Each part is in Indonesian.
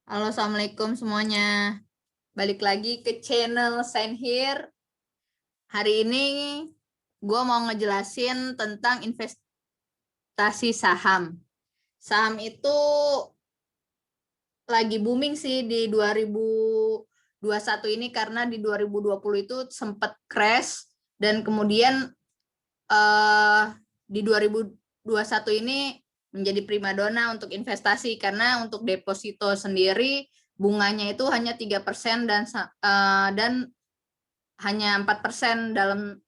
Halo, Assalamualaikum semuanya. Balik lagi ke channel Sign Here. Hari ini gue mau ngejelasin tentang investasi saham. Saham itu lagi booming sih di 2021 ini karena di 2020 itu sempat crash dan kemudian di 2021 ini menjadi primadona untuk investasi karena untuk deposito sendiri bunganya itu hanya 3% dan hanya 4% dalam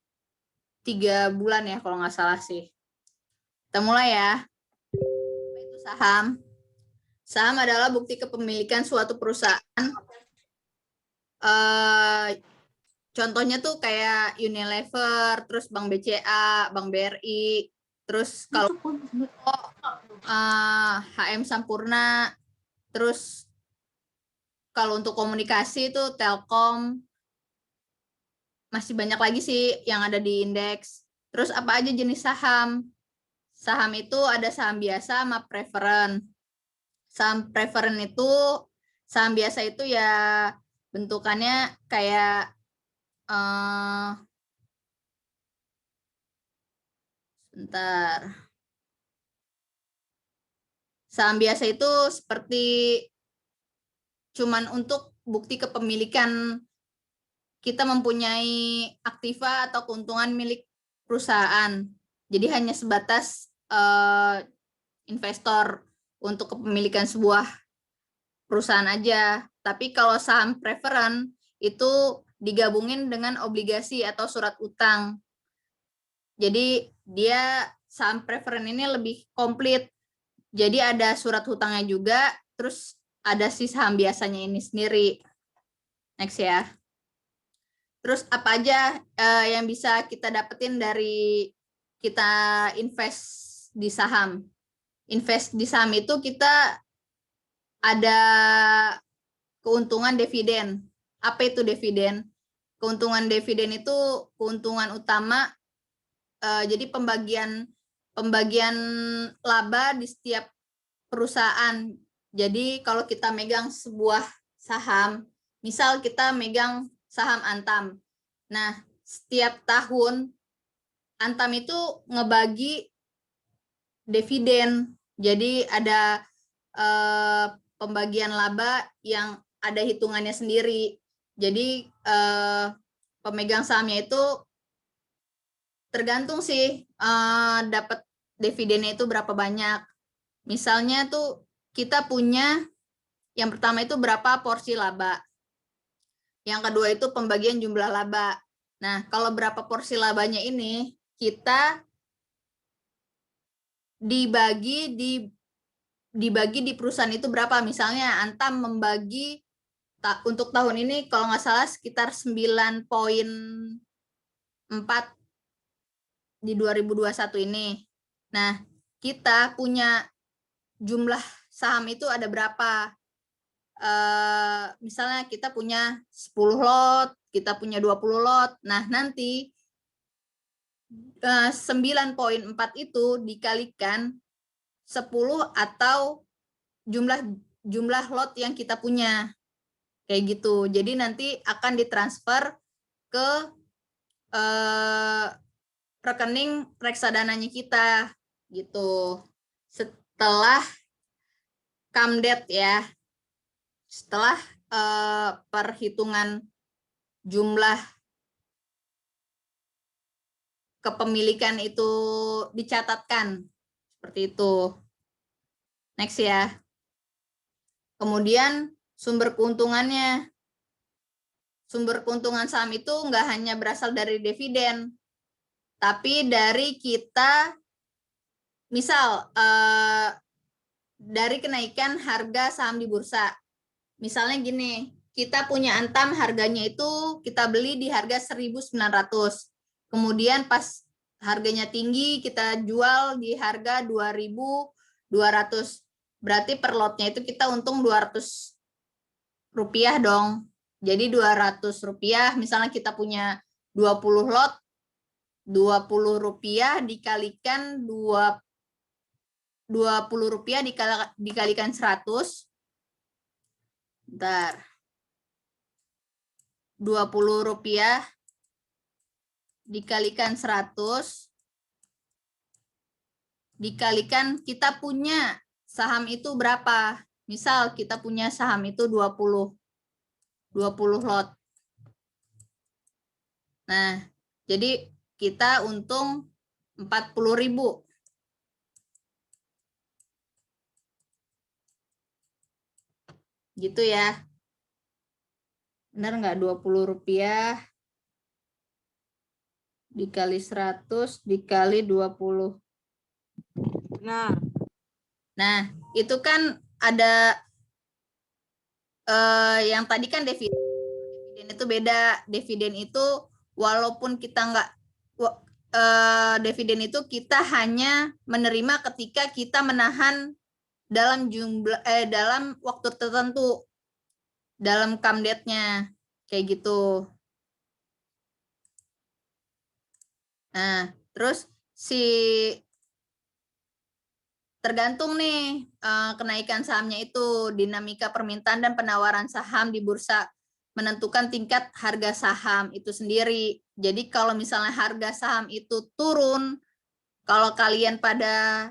3 bulan ya kalau nggak salah sih. Kita mulai ya. Apa itu saham? Saham adalah bukti kepemilikan suatu perusahaan. Contohnya tuh kayak Unilever, terus Bank BCA, Bank BRI, terus kalau HM Sampurna, terus kalau untuk komunikasi itu Telkom, masih banyak lagi sih yang ada di indeks. Terus apa aja jenis saham? Saham itu ada saham biasa sama preferen. Saham preferen itu, saham biasa itu ya bentukannya kayak sebentar. Saham biasa itu seperti cuman untuk bukti kepemilikan kita mempunyai aktiva atau keuntungan milik perusahaan. Jadi hanya sebatas investor untuk kepemilikan sebuah perusahaan aja. Tapi kalau saham preferen itu digabungin dengan obligasi atau surat utang. Jadi dia saham preferen ini lebih komplit. Jadi ada surat hutangnya juga, terus ada si saham biasanya ini sendiri. Next ya. Terus apa aja yang bisa kita dapetin dari kita invest di saham? Invest di saham itu kita ada keuntungan dividen. Apa itu dividen? Keuntungan dividen itu keuntungan utama. Jadi pembagian laba di setiap perusahaan. Jadi kalau kita megang sebuah saham, misal kita megang saham Antam. Nah, setiap tahun Antam itu ngebagi dividen. Jadi ada pembagian laba yang ada hitungannya sendiri. Jadi pemegang sahamnya itu tergantung sih dapat dividennya itu berapa banyak. Misalnya tuh kita punya yang pertama itu berapa porsi laba. Yang kedua itu pembagian jumlah laba. Nah, kalau berapa porsi labanya ini kita dibagi di perusahaan itu berapa. Misalnya Antam membagi untuk tahun ini kalau nggak salah sekitar 9,4 di 2021 ini. Nah, kita punya jumlah saham itu ada berapa? Misalnya kita punya 10 lot, kita punya 20 lot. Nah, nanti 9,4 itu dikalikan 10 atau jumlah lot yang kita punya. Kayak gitu. Jadi nanti akan ditransfer ke rekening reksadananya kita gitu. Setelah kamdet ya. Setelah perhitungan jumlah kepemilikan itu dicatatkan seperti itu. Next ya. Kemudian sumber keuntungannya. Sumber keuntungan saham itu nggak hanya berasal dari dividen, tapi dari kita, misal dari kenaikan harga saham di bursa. Misalnya gini, kita punya Antam harganya itu kita beli di harga 1.900. Kemudian pas harganya tinggi kita jual di harga 2.200. Berarti per lotnya itu kita untung 200 rupiah dong. Jadi 200 rupiah, misalnya kita punya 20 lot, 20 rupiah dikalikan 20 rupiah dikalikan 100, Bentar. Rp20 dikalikan 100 dikalikan kita punya saham itu berapa. Misal kita punya saham itu 20 lot. Nah, jadi kita untung 40.000. Gitu ya. Benar nggak? Rp20 dikali 100 dikali 20. Nah, itu kan ada yang tadi kan dividen itu beda. Dividen itu walaupun kita nggak dividen itu kita hanya menerima ketika kita menahan dalam jumlah dalam waktu tertentu, dalam come date-nya kayak gitu. Nah, terus tergantung nih kenaikan sahamnya itu, dinamika permintaan dan penawaran saham di bursa menentukan tingkat harga saham itu sendiri. Jadi kalau misalnya harga saham itu turun, kalau kalian pada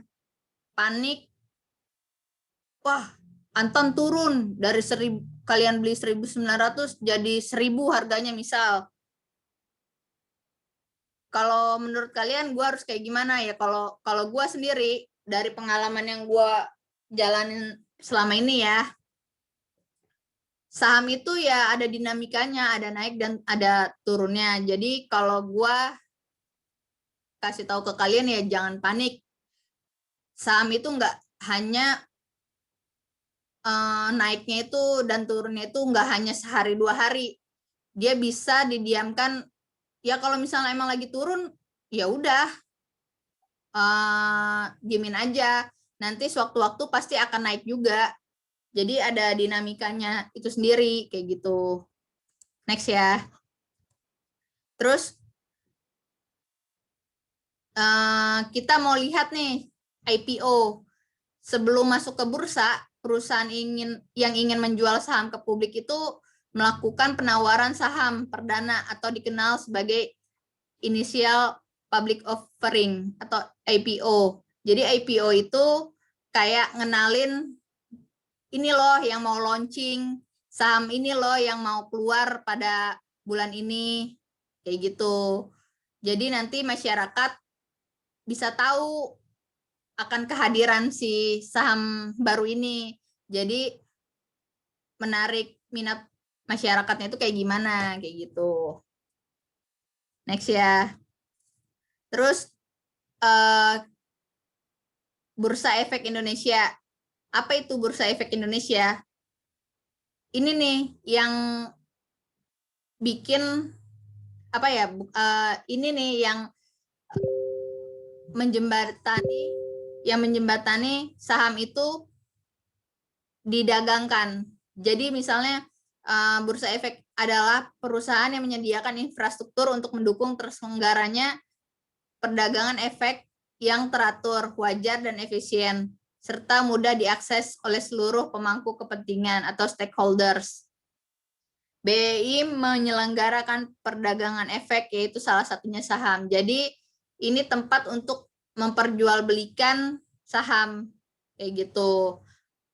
panik, wah Anton turun dari 1.000, kalian beli 1.900 jadi 1.000 harganya misal. Kalau menurut kalian gue harus kayak gimana ya? Kalau gue sendiri dari pengalaman yang gue jalanin selama ini ya, saham itu ya ada dinamikanya, ada naik dan ada turunnya. Jadi kalau gue kasih tahu ke kalian ya jangan panik. Saham itu nggak hanya naiknya itu dan turunnya itu nggak hanya sehari 2 hari. Dia bisa didiamkan. Ya kalau misalnya emang lagi turun, ya udah diemin aja. Nanti sewaktu-waktu pasti akan naik juga. Jadi ada dinamikanya itu sendiri kayak gitu. Next ya. Terus kita mau lihat nih IPO. Sebelum masuk ke bursa, perusahaan yang ingin menjual saham ke publik itu melakukan penawaran saham perdana atau dikenal sebagai initial public offering atau IPO. Jadi IPO itu kayak ngenalin ini loh yang mau launching, saham ini loh yang mau keluar pada bulan ini, kayak gitu. Jadi nanti masyarakat bisa tahu akan kehadiran si saham baru ini. Jadi menarik minat masyarakatnya itu kayak gimana, kayak gitu. Next ya. Terus Bursa Efek Indonesia. Apa itu Bursa Efek Indonesia? Ini nih yang bikin apa ya? Ini nih yang menjembatani saham itu didagangkan. Jadi misalnya Bursa Efek adalah perusahaan yang menyediakan infrastruktur untuk mendukung terselenggaranya perdagangan efek yang teratur, wajar, dan efisien, serta mudah diakses oleh seluruh pemangku kepentingan atau stakeholders. BI menyelenggarakan perdagangan efek, yaitu salah satunya saham. Jadi ini tempat untuk memperjualbelikan saham, kayak gitu.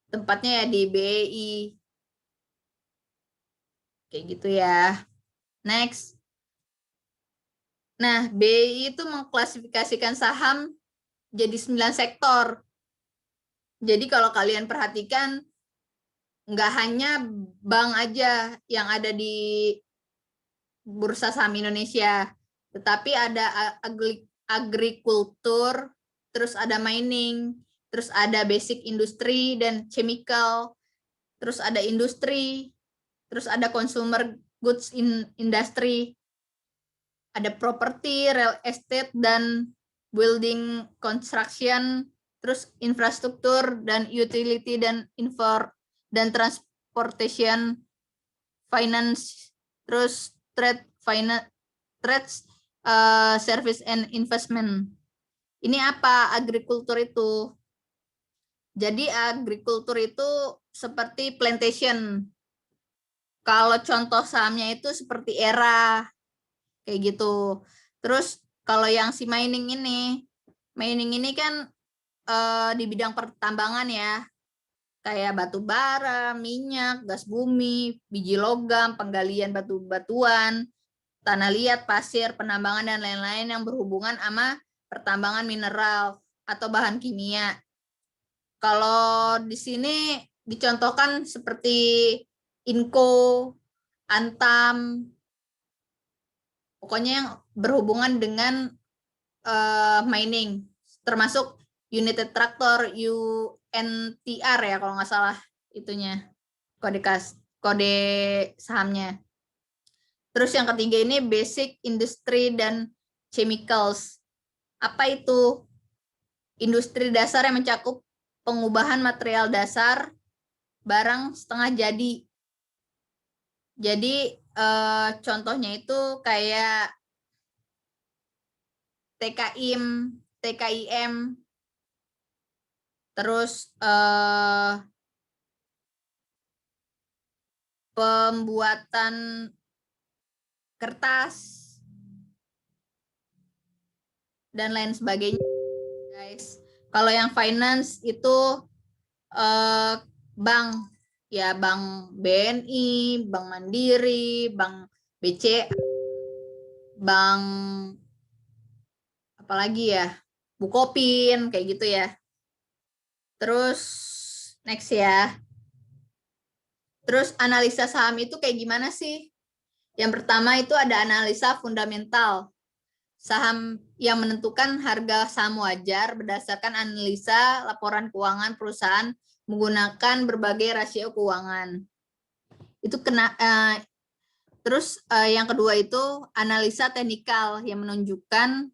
Tempatnya ya di BI. Kayak gitu ya. Next. Nah, BI itu mengklasifikasikan saham jadi 9 sektor. Jadi kalau kalian perhatikan, nggak hanya bank aja yang ada di Bursa Saham Indonesia, tetapi ada agrikultur, terus ada mining, terus ada basic industri dan chemical, terus ada industri, terus ada consumer goods industry, ada property, real estate, dan building construction, terus infrastruktur dan utility dan transportation, finance, terus trade, finance, service and investment. Ini apa agrikultur itu? Jadi agrikultur itu seperti plantation. Kalau contoh sahamnya itu seperti Era, kayak gitu. Terus kalau yang si mining ini kan di bidang pertambangan ya, kayak batu bara, minyak, gas bumi, biji logam, penggalian batu-batuan, tanah liat, pasir, penambangan, dan lain-lain yang berhubungan sama pertambangan mineral atau bahan kimia. Kalau di sini dicontohkan seperti Inco, Antam, pokoknya yang berhubungan dengan mining, termasuk United Tractor, UNTR ya kalau nggak salah itunya, kode sahamnya. Terus yang ketiga ini basic industry dan chemicals. Apa itu? Industri dasar yang mencakup pengubahan material dasar barang setengah jadi. Jadi contohnya itu kayak TKIM, terus pembuatan kertas dan lain sebagainya, guys. Kalau yang finance itu bank, ya bank BNI, bank Mandiri, bank BCA, bank apalagi ya, Bukopin, kayak gitu ya. Terus next ya. Terus analisa saham itu kayak gimana sih? Yang pertama itu ada analisa fundamental. Saham yang menentukan harga saham wajar berdasarkan analisa laporan keuangan perusahaan menggunakan berbagai rasio keuangan. Itu terus yang kedua itu analisa teknikal yang menunjukkan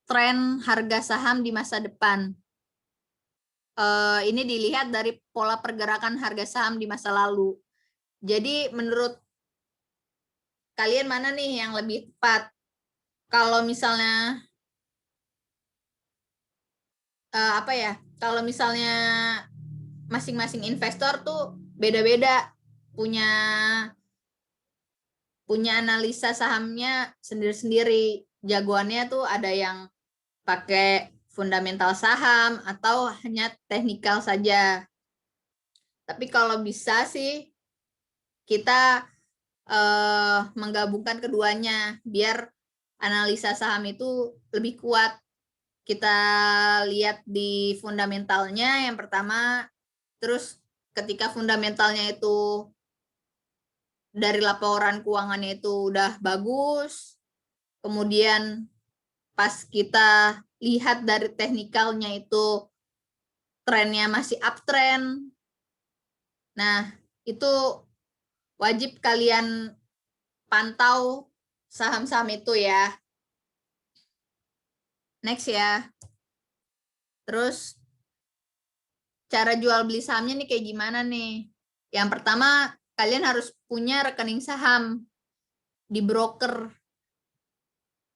tren harga saham di masa depan. Ini dilihat dari pola pergerakan harga saham di masa lalu. Jadi menurut kalian mana nih yang lebih tepat? Kalau misalnya apa ya? Kalau misalnya masing-masing investor tuh beda-beda, punya analisa sahamnya sendiri-sendiri. Jagoannya tuh ada yang pakai fundamental saham atau hanya teknikal saja. Tapi kalau bisa sih kita menggabungkan keduanya biar analisa saham itu lebih kuat. Kita lihat di fundamentalnya yang pertama, terus ketika fundamentalnya itu dari laporan keuangannya itu udah bagus, kemudian pas kita lihat dari teknikalnya itu trennya masih uptrend, nah itu wajib kalian pantau saham-saham itu ya. Next ya. Terus cara jual beli sahamnya nih kayak gimana nih? Yang pertama, kalian harus punya rekening saham di broker.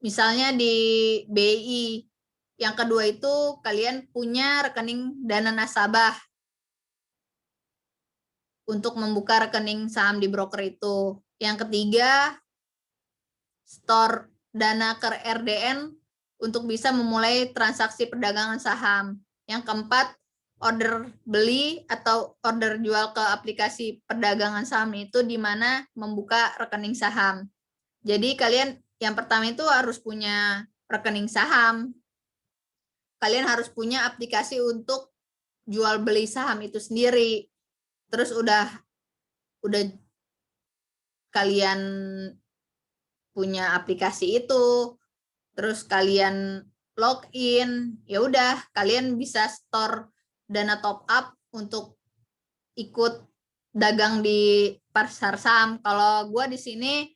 Misalnya di BI. Yang kedua itu kalian punya rekening dana nasabah untuk membuka rekening saham di broker itu. Yang ketiga, store dana ke RDN untuk bisa memulai transaksi perdagangan saham. Yang keempat, order beli atau order jual ke aplikasi perdagangan saham itu di mana membuka rekening saham. Jadi kalian yang pertama itu harus punya rekening saham. Kalian harus punya aplikasi untuk jual beli saham itu sendiri. Terus udah kalian punya aplikasi itu, terus kalian login, ya udah kalian bisa store dana top up untuk ikut dagang di pasar saham. Kalau gue di sini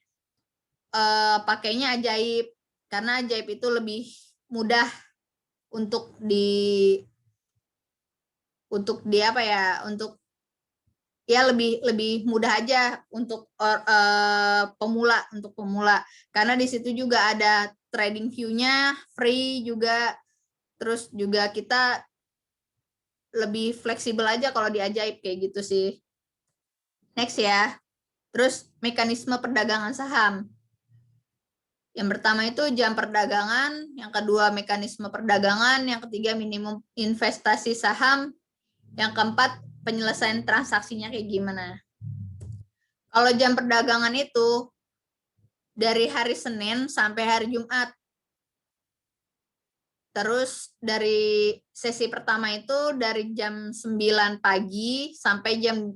pakainya Ajaib, karena Ajaib itu lebih mudah untuk apa ya, untuk ya lebih mudah aja untuk pemula, karena di situ juga ada trading view-nya free juga, terus juga kita lebih fleksibel aja kalau di Ajaib kayak gitu sih. Next ya. Terus mekanisme perdagangan saham. Yang pertama itu jam perdagangan, yang kedua mekanisme perdagangan, yang ketiga minimum investasi saham, yang keempat penyelesaian transaksinya kayak gimana. Kalau jam perdagangan itu dari hari Senin sampai hari Jumat. Terus dari sesi pertama itu dari jam 9 pagi sampai jam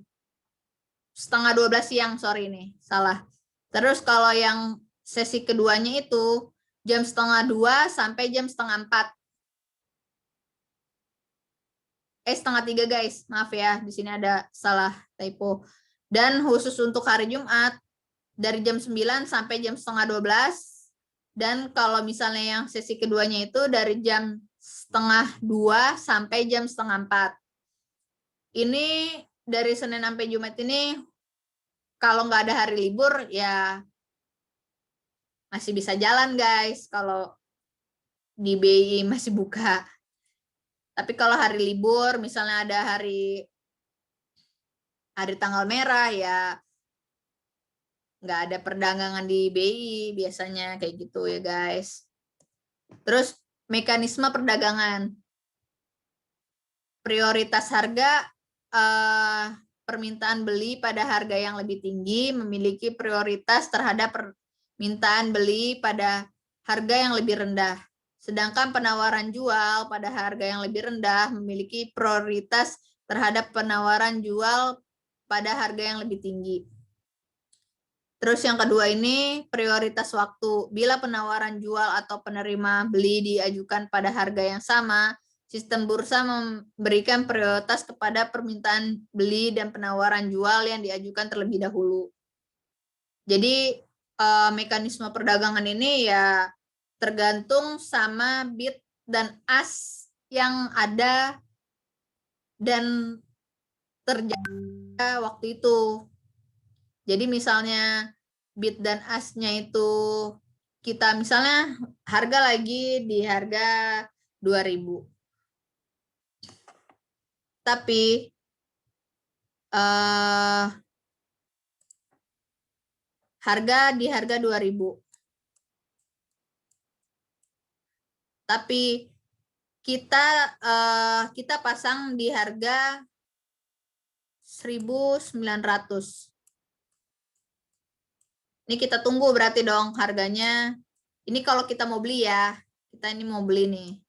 setengah 12 siang, sorry nih, salah. Terus kalau yang sesi keduanya itu jam setengah 2 sampai jam setengah 4. Setengah 3 guys, maaf ya, di sini ada salah typo. Dan khusus untuk hari Jumat, dari jam 9 sampai jam setengah 12. Dan kalau misalnya yang sesi keduanya itu dari jam setengah 2 sampai jam setengah 4. Ini dari Senin sampai Jumat ini, kalau nggak ada hari libur, ya masih bisa jalan guys, kalau di BI masih buka. Tapi kalau hari libur, misalnya ada hari tanggal merah, ya nggak ada perdagangan di BI biasanya kayak gitu ya guys. Terus mekanisme perdagangan. Prioritas harga, permintaan beli pada harga yang lebih tinggi memiliki prioritas terhadap permintaan beli pada harga yang lebih rendah. Sedangkan penawaran jual pada harga yang lebih rendah memiliki prioritas terhadap penawaran jual pada harga yang lebih tinggi. Terus yang kedua ini prioritas waktu. Bila penawaran jual atau penerima beli diajukan pada harga yang sama, sistem bursa memberikan prioritas kepada permintaan beli dan penawaran jual yang diajukan terlebih dahulu. Jadi mekanisme perdagangan ini ya tergantung sama bid dan as yang ada dan terjadi waktu itu. Jadi misalnya bid dan as-nya itu kita misalnya harga lagi di harga 2.000. Tapi harga di harga 2.000. Tapi kita pasang di harga 1.900. Ini kita tunggu berarti dong harganya. Ini kalau kita mau beli ya. Kita ini mau beli nih.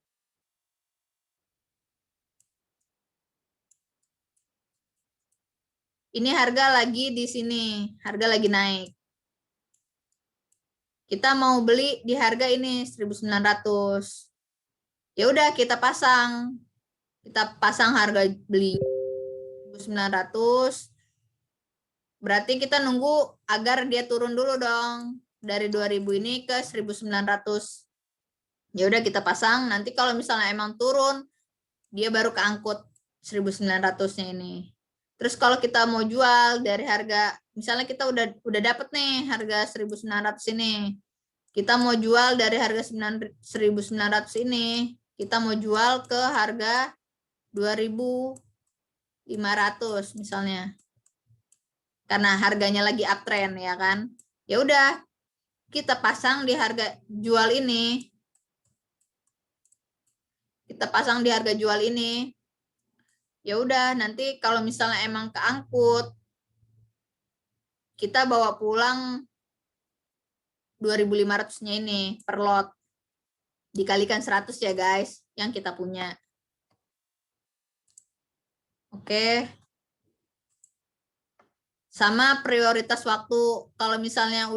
Ini harga lagi di sini. Harga lagi naik. Kita mau beli di harga ini 1.900. Ya udah kita pasang. Kita pasang harga beli 1.900. Berarti kita nunggu agar dia turun dulu dong. Dari 2.000 ini ke 1.900. Ya udah kita pasang, nanti kalau misalnya emang turun, dia baru keangkut 1.900-nya ini. Terus kalau kita mau jual dari harga, misalnya kita udah dapet nih harga 1.900 ini. Kita mau jual dari harga 1.900 ini, kita mau jual ke harga 2.500 misalnya. Karena harganya lagi uptrend ya kan. Ya udah kita pasang di harga jual ini. Kita pasang di harga jual ini. Ya udah nanti kalau misalnya emang keangkut, kita bawa pulang 2.500-nya ini per lot. Dikalikan 100 ya guys yang kita punya. Oke. Sama prioritas waktu, kalau misalnya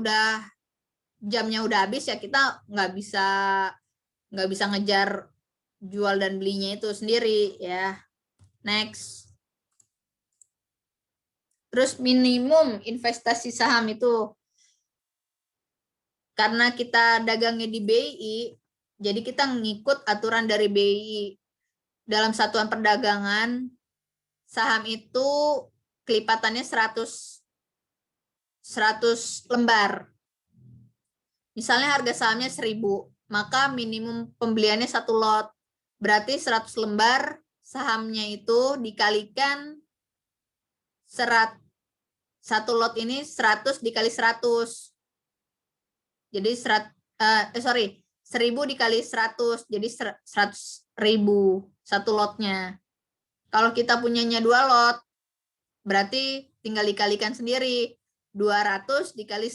jamnya udah habis ya kita nggak bisa ngejar jual dan belinya itu sendiri ya. Next. Terus minimum investasi saham itu karena kita dagangnya di BI, jadi kita ngikut aturan dari BI. Dalam satuan perdagangan saham itu kelipatannya 100 lembar. Misalnya harga sahamnya 1.000, maka minimum pembeliannya 1 lot. Berarti 100 lembar sahamnya itu dikalikan 100 satu lot ini 100 dikali 100. Jadi 1000 dikali 100, jadi 100.000 satu lotnya. Kalau kita punyanya 2 lot, berarti tinggal dikalikan sendiri. 200 dikali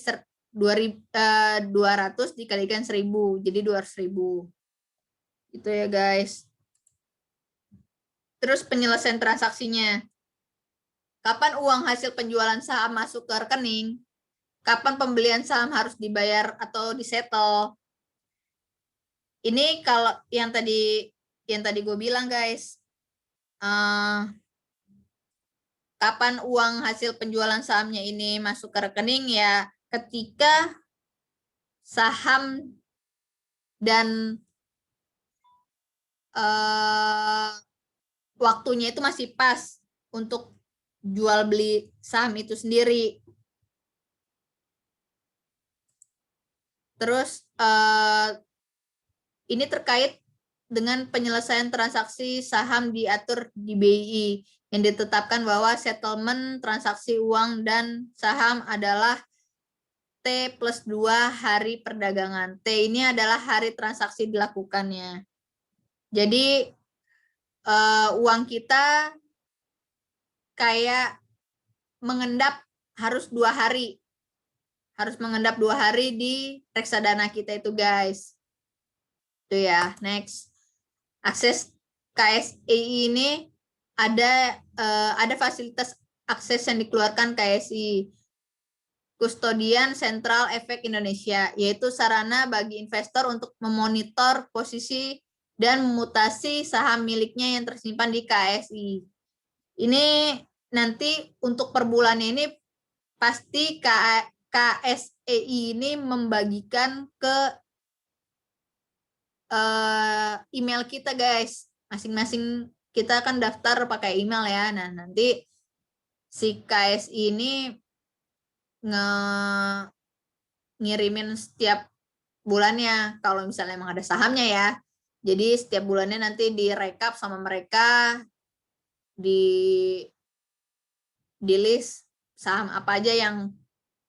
200 dikalikan 1000, jadi 200.000. Itu ya guys. Terus penyelesaian transaksinya. Kapan uang hasil penjualan saham masuk ke rekening? Kapan pembelian saham harus dibayar atau disetel? Ini kalau yang tadi gue bilang guys. Kapan uang hasil penjualan sahamnya ini masuk ke rekening ya ketika saham dan waktunya itu masih pas untuk jual beli saham itu sendiri. Terus ini terkait dengan penyelesaian transaksi saham diatur di BI yang ditetapkan bahwa settlement transaksi uang dan saham adalah T+2 hari perdagangan. T ini adalah hari transaksi dilakukannya. Jadi uang kita kayak mengendap harus 2 hari. Harus mengendap 2 hari di reksadana kita itu guys. Itu ya, next. Akses KSI ini ada fasilitas akses yang dikeluarkan KSI, Kustodian Sentral Efek Indonesia, yaitu sarana bagi investor untuk memonitor posisi dan mutasi saham miliknya yang tersimpan di KSI. Ini nanti untuk per bulannya ini pasti KSEI ini membagikan ke email kita guys. Masing-masing kita kan daftar pakai email ya. Nah, nanti si KSI ini ngirimin setiap bulannya kalau misalnya emang ada sahamnya ya. Jadi setiap bulannya nanti direkap sama mereka di list saham apa aja yang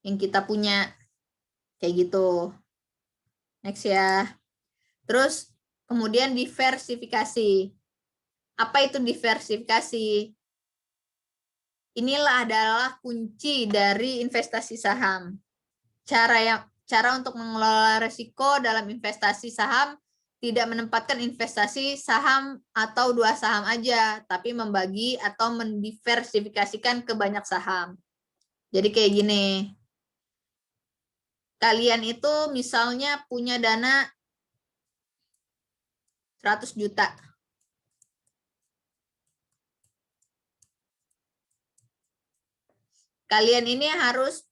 kita punya kayak gitu. Next ya. Terus kemudian diversifikasi. Apa itu diversifikasi? Inilah adalah kunci dari investasi saham. Cara untuk mengelola risiko dalam investasi saham tidak menempatkan investasi saham atau 2 saham aja, tapi membagi atau mendiversifikasikan ke banyak saham. Jadi kayak gini. Kalian itu misalnya punya dana 100 juta. Kalian ini harus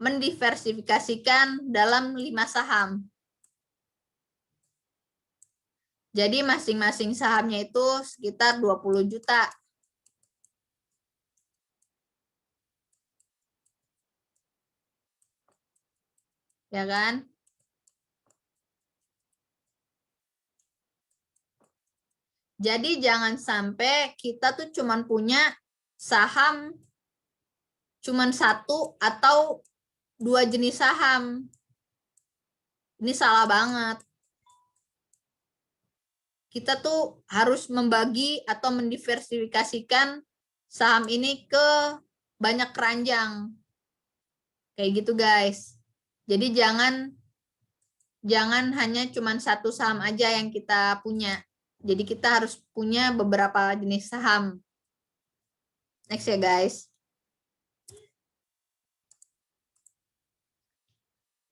mendiversifikasikan dalam 5 saham. Jadi masing-masing sahamnya itu sekitar 20 juta. Ya kan? Jadi jangan sampai kita tuh cuman punya saham cuman 1 atau 2 jenis saham. Ini salah banget. Kita tuh harus membagi atau mendiversifikasikan saham ini ke banyak keranjang. Kayak gitu guys. Jadi jangan hanya cuman 1 saham aja yang kita punya. Jadi kita harus punya beberapa jenis saham. Next ya guys.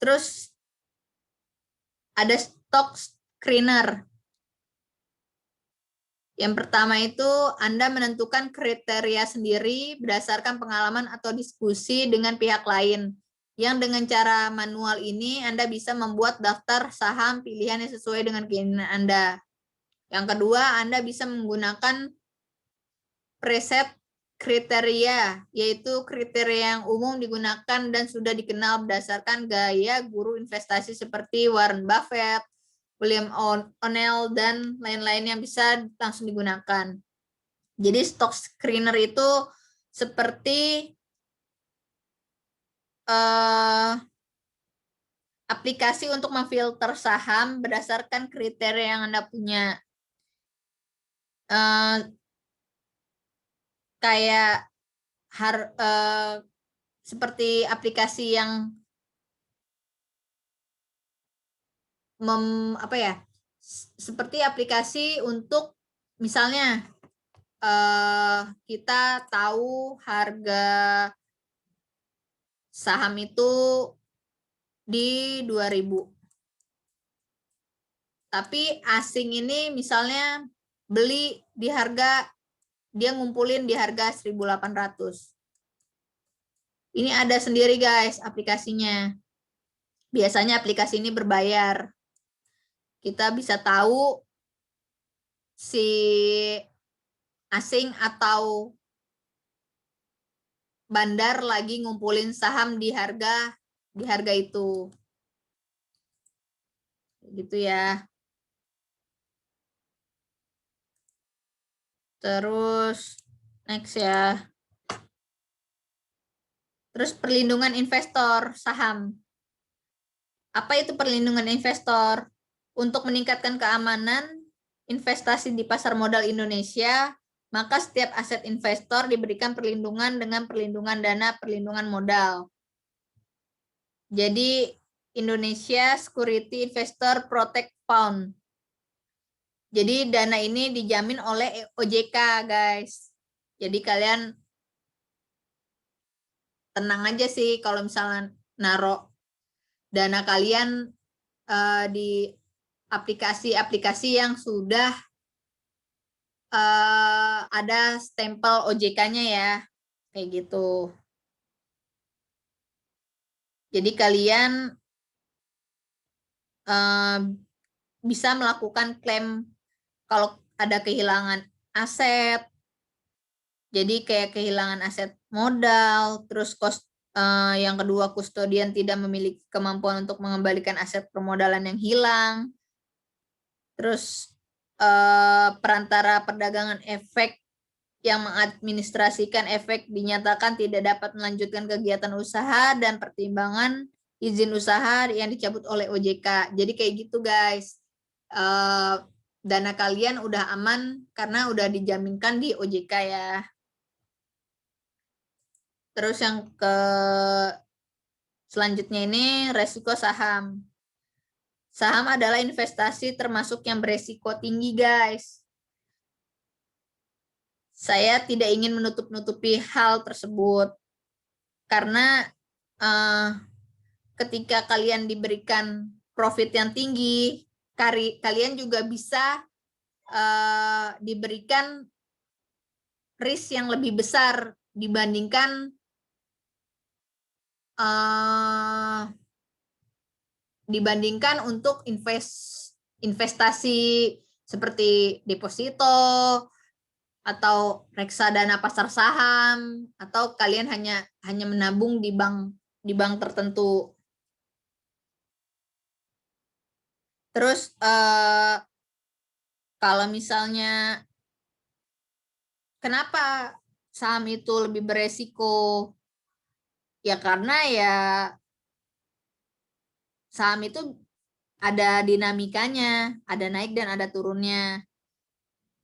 Terus ada stock screener. Yang pertama itu Anda menentukan kriteria sendiri berdasarkan pengalaman atau diskusi dengan pihak lain. Yang dengan cara manual ini Anda bisa membuat daftar saham pilihan yang sesuai dengan keinginan Anda. Yang kedua, Anda bisa menggunakan preset kriteria, yaitu kriteria yang umum digunakan dan sudah dikenal berdasarkan gaya guru investasi seperti Warren Buffett, William O'Neill, dan lain-lain yang bisa langsung digunakan. Jadi stock screener itu seperti aplikasi untuk memfilter saham berdasarkan kriteria yang Anda punya. Kayak seperti aplikasi yang seperti aplikasi untuk misalnya kita tahu harga saham itu di 2000. Tapi asing ini misalnya beli di harga, dia ngumpulin di harga 1.800. Ini ada sendiri guys aplikasinya. Biasanya aplikasi ini berbayar. Kita bisa tahu si asing atau bandar lagi ngumpulin saham di harga itu. Gitu ya. Terus next ya. Terus perlindungan investor saham. Apa itu perlindungan investor? Untuk meningkatkan keamanan investasi di pasar modal Indonesia, maka setiap aset investor diberikan perlindungan dengan perlindungan dana perlindungan modal. Jadi Indonesia Security Investor Protect Fund. Jadi dana ini dijamin oleh OJK, guys. Jadi kalian tenang aja sih kalau misalnya naruh dana kalian di aplikasi-aplikasi yang sudah ada stempel OJK-nya ya, kayak gitu. Jadi kalian bisa melakukan klaim kalau ada kehilangan aset. Jadi kayak kehilangan aset modal, terus yang kedua kustodian tidak memiliki kemampuan untuk mengembalikan aset permodalan yang hilang. Terus perantara perdagangan efek yang mengadministrasikan efek dinyatakan tidak dapat melanjutkan kegiatan usaha dan pertimbangan izin usaha yang dicabut oleh OJK. Jadi kayak gitu guys. Dana kalian udah aman karena udah dijaminkan di OJK ya. Terus yang selanjutnya ini resiko saham. Saham adalah investasi termasuk yang beresiko tinggi guys. Saya tidak ingin menutup-nutupi hal tersebut karena ketika kalian diberikan profit yang tinggi, kalian juga bisa diberikan risk yang lebih besar dibandingkan untuk investasi seperti deposito atau reksadana pasar saham, atau kalian hanya menabung di bank tertentu. Terus kalau misalnya kenapa saham itu lebih beresiko? Ya karena ya saham itu ada dinamikanya, ada naik dan ada turunnya.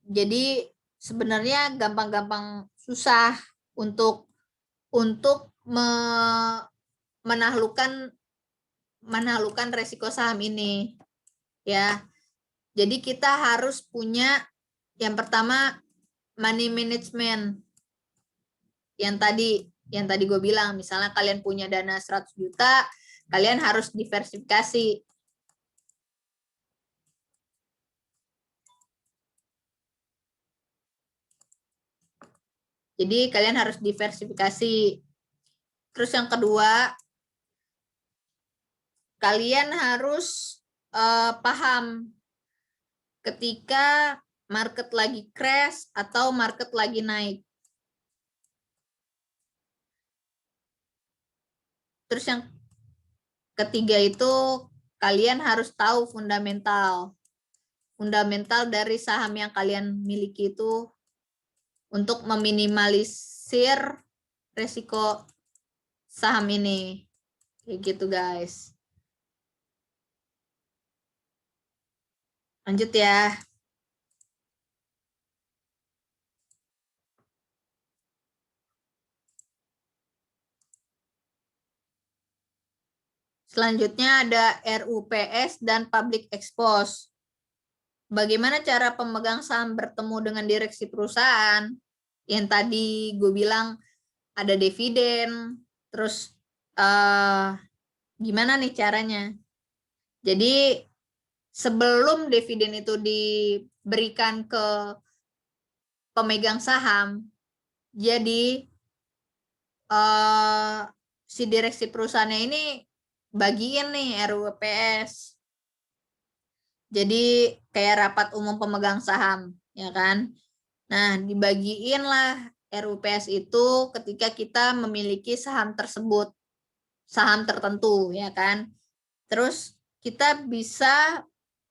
Jadi sebenarnya gampang-gampang susah untuk menaklukkan resiko saham ini ya. Jadi kita harus punya yang pertama money management. Yang tadi gue bilang, misalnya kalian punya dana 100 juta, kalian harus diversifikasi. Jadi kalian harus diversifikasi. Terus yang kedua, kalian harus paham ketika market lagi crash atau market lagi naik. Terus yang ketiga itu kalian harus tahu fundamental dari saham yang kalian miliki itu untuk meminimalisir resiko saham ini. Kayak gitu guys. Lanjut ya. Selanjutnya ada RUPS dan public expose. Bagaimana cara pemegang saham bertemu dengan direksi perusahaan? Yang tadi gue bilang ada dividen, terus gimana nih caranya? Jadi sebelum dividen itu diberikan ke pemegang saham, jadi si direksi perusahaannya ini bagiin nih RUPS. Jadi kayak rapat umum pemegang saham, ya kan? Nah, dibagiin lah RUPS itu ketika kita memiliki saham tersebut, saham tertentu, ya kan? Terus kita bisa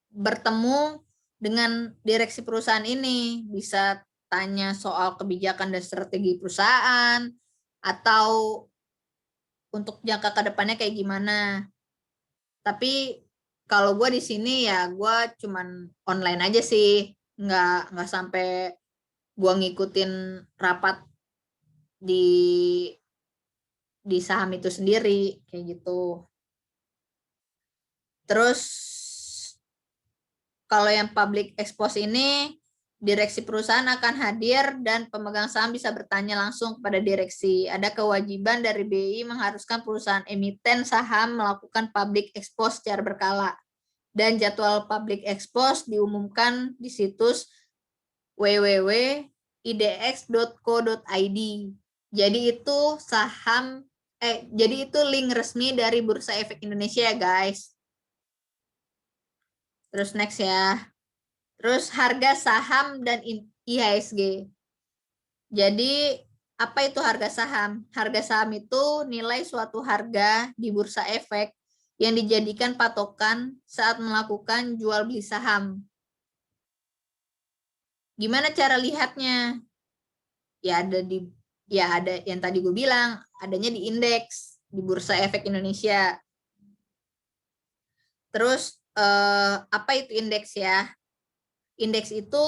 bertemu dengan direksi perusahaan ini, bisa tanya soal kebijakan dan strategi perusahaan, atau untuk jangka ke depannya kayak gimana. Tapi kalau gue di sini ya gue cuman online aja sih, nggak sampai gue ngikutin rapat di saham itu sendiri kayak gitu. Terus kalau yang public expose ini, direksi perusahaan akan hadir dan pemegang saham bisa bertanya langsung kepada direksi. Ada kewajiban dari BI mengharuskan perusahaan emiten saham melakukan public expose secara berkala. Dan jadwal public expose diumumkan di situs www.idx.co.id. Jadi itu jadi itu link resmi dari Bursa Efek Indonesia ya guys. Terus next ya. Terus harga saham dan IHSG. Jadi apa itu harga saham? Harga saham itu nilai suatu harga di Bursa Efek yang dijadikan patokan saat melakukan jual beli saham. Gimana cara lihatnya? Ya ada yang tadi gue bilang, adanya di indeks di Bursa Efek Indonesia. Terus apa itu indeks ya? Indeks itu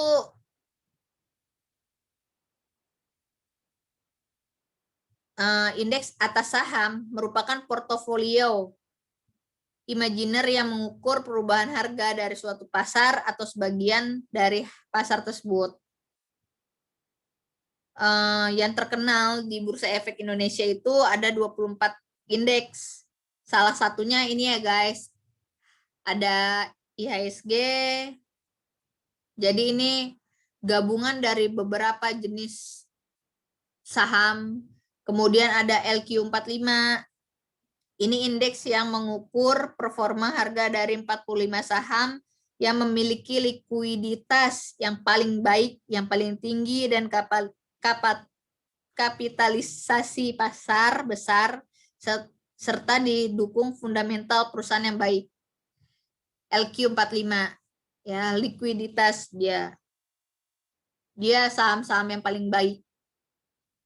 indeks atas saham merupakan portofolio imajiner yang mengukur perubahan harga dari suatu pasar atau sebagian dari pasar tersebut. Yang terkenal di Bursa Efek Indonesia itu ada 24 indeks. Salah satunya ini ya guys, ada IHSG. Jadi ini gabungan dari beberapa jenis saham. Kemudian ada LQ45. Ini indeks yang mengukur performa harga dari 45 saham yang memiliki likuiditas yang paling baik, yang paling tinggi, dan kapitalisasi pasar besar, serta didukung fundamental perusahaan yang baik. LQ45, ya, likuiditas dia saham-saham yang paling baik.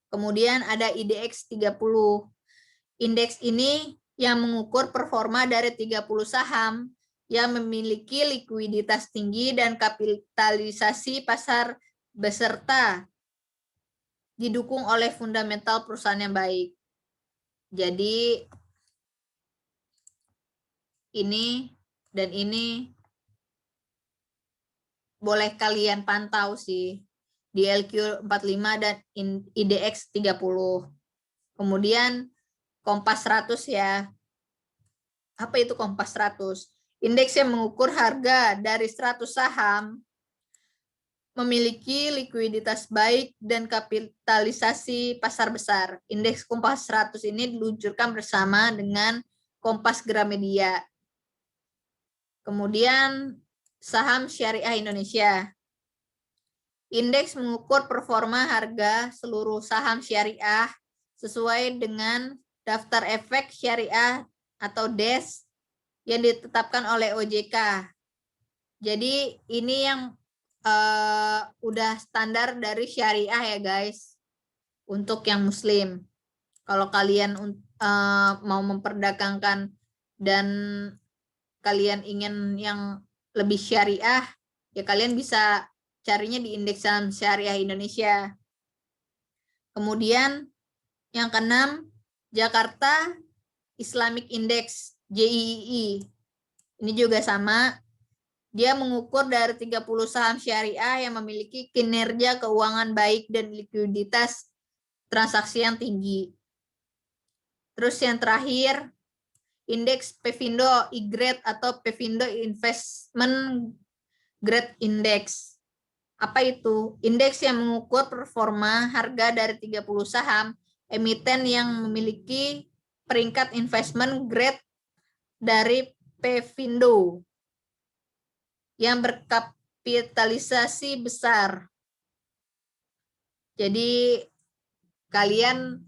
Kemudian ada IDX 30. Indeks ini yang mengukur performa dari 30 saham yang memiliki likuiditas tinggi dan kapitalisasi pasar beserta didukung oleh fundamental perusahaan yang baik. Jadi ini dan ini boleh kalian pantau sih di LQ45 dan IDX 30. Kemudian Kompas 100 ya. Apa itu Kompas 100? Indeks yang mengukur harga dari 100 saham memiliki likuiditas baik dan kapitalisasi pasar besar. Indeks Kompas 100 ini diluncurkan bersama dengan Kompas Gramedia. Kemudian saham syariah Indonesia. Indeks mengukur performa harga seluruh saham syariah sesuai dengan daftar efek syariah atau DES yang ditetapkan oleh OJK. Jadi ini yang udah standar dari syariah ya guys, untuk yang muslim. Kalau kalian mau memperdagangkan dan kalian ingin yang lebih syariah, ya kalian bisa carinya di Indeks Saham Syariah Indonesia. Kemudian yang keenam, Jakarta Islamic Index, JII. Ini juga sama. Dia mengukur dari 30 saham syariah yang memiliki kinerja keuangan baik dan likuiditas transaksi yang tinggi. Terus yang terakhir, indeks Pevindo I-Grade atau Pevindo Investment Grade Index. Apa itu? Indeks yang mengukur performa harga dari 30 saham emiten yang memiliki peringkat investment grade dari Pevindo yang berkapitalisasi besar. Jadi kalian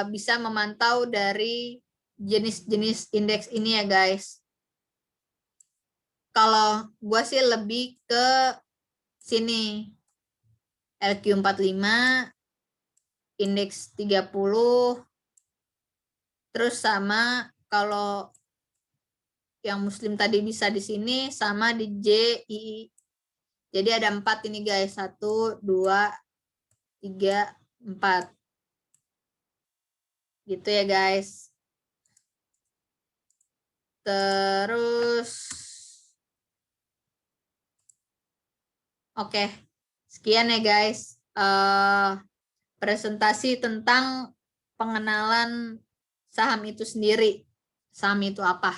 bisa memantau dari jenis-jenis indeks ini ya guys. Kalau gue sih lebih ke sini. LQ45, indeks 30, terus sama kalau yang muslim tadi bisa di sini sama di JII. Jadi ada 4 ini guys. 1, 2, 3, 4. Gitu ya guys. Terus oke. Sekian ya guys. Presentasi tentang pengenalan saham itu sendiri. Saham itu apa?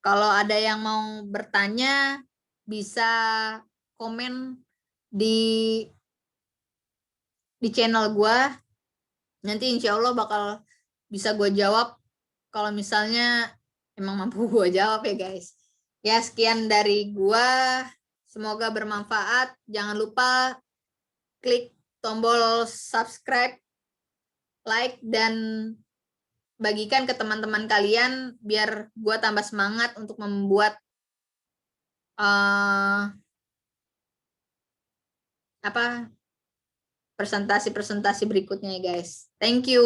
Kalau ada yang mau bertanya, bisa komen di channel gue. Nanti insya Allah bakal bisa gue jawab kalau misalnya emang mampu gue jawab ya guys. Ya sekian dari gue. Semoga bermanfaat. Jangan lupa klik tombol subscribe, like, dan bagikan ke teman-teman kalian biar gue tambah semangat untuk membuat presentasi-presentasi berikutnya ya guys. Thank you.